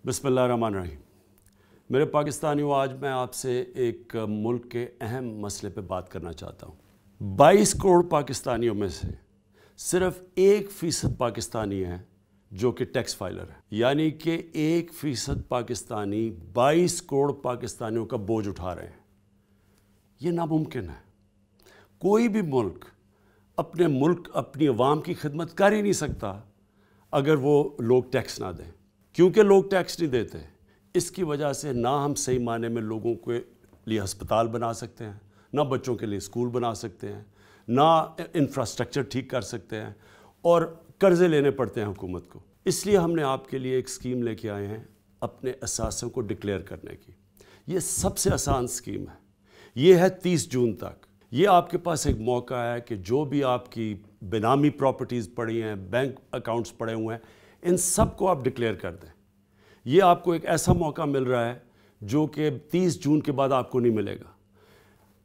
बिस्मिल्लाहिर्रहमानिर्रहीम। मेरे पाकिस्तानियों, आज मैं आपसे एक मुल्क के अहम मसले पे बात करना चाहता हूँ। 22 करोड़ पाकिस्तानियों में से सिर्फ 1% पाकिस्तानी हैं जो कि टैक्स फाइलर हैं, यानी कि 1% पाकिस्तानी 22 करोड़ पाकिस्तानियों का बोझ उठा रहे हैं। ये नामुमकिन है। कोई भी मुल्क अपनी अवाम की खिदमत कर ही नहीं सकता अगर वो लोग टैक्स ना दें। क्योंकि लोग टैक्स नहीं देते, इसकी वजह से ना हम सही मायने में लोगों के लिए अस्पताल बना सकते हैं, ना बच्चों के लिए स्कूल बना सकते हैं, ना इंफ्रास्ट्रक्चर ठीक कर सकते हैं, और कर्ज़े लेने पड़ते हैं हुकूमत को। इसलिए हमने आपके लिए एक स्कीम लेके आए हैं अपने असासों को डिक्लेयर करने की। ये सबसे आसान स्कीम है। ये है 30 जून तक। ये आपके पास एक मौका है कि जो भी आपकी बेनामी प्रॉपर्टीज़ पड़ी हैं, बैंक अकाउंट्स पड़े हुए हैं, इन सब को आप डिक्लेयर कर दें। ये आपको एक ऐसा मौका मिल रहा है जो कि 30 जून के बाद आपको नहीं मिलेगा।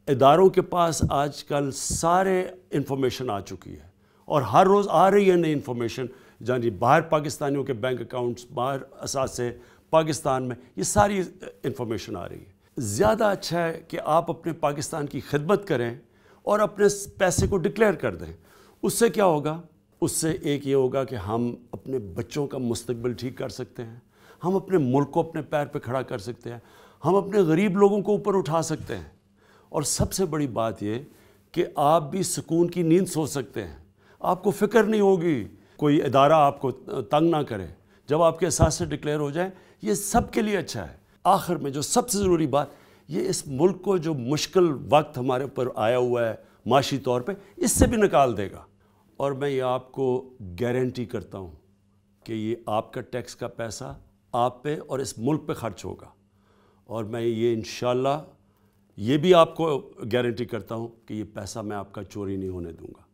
इदारों के पास आजकल सारे इंफॉर्मेशन आ चुकी है और हर रोज़ आ रही है नई इंफॉर्मेशन, यानी बाहर पाकिस्तानियों के बैंक अकाउंट्स, बाहर असासे पाकिस्तान में, ये सारी इंफॉर्मेशन आ रही है। ज़्यादा अच्छा है कि आप अपने पाकिस्तान की खिदमत करें और अपने पैसे को डिक्लेयर कर दें। उससे क्या होगा? उससे एक ये होगा कि हम अपने बच्चों का मुस्तकबिल ठीक कर सकते हैं, हम अपने मुल्क को अपने पैर पे खड़ा कर सकते हैं, हम अपने गरीब लोगों को ऊपर उठा सकते हैं, और सबसे बड़ी बात ये कि आप भी सुकून की नींद सो सकते हैं। आपको फ़िक्र नहीं होगी, कोई इदारा आपको तंग ना करे जब आपके एहसास से डिक्लेयर हो जाए। ये सब के लिए अच्छा है। आखिर में जो सबसे ज़रूरी बात, ये इस मुल्क को जो मुश्किल वक्त हमारे ऊपर आया हुआ है माशी तौर पे, इससे भी निकाल देगा। और मैं ये आपको गारंटी करता हूँ कि ये आपका टैक्स का पैसा आप पे और इस मुल्क पे खर्च होगा। और मैं ये इंशाअल्लाह ये भी आपको गारंटी करता हूँ कि ये पैसा मैं आपका चोरी नहीं होने दूँगा।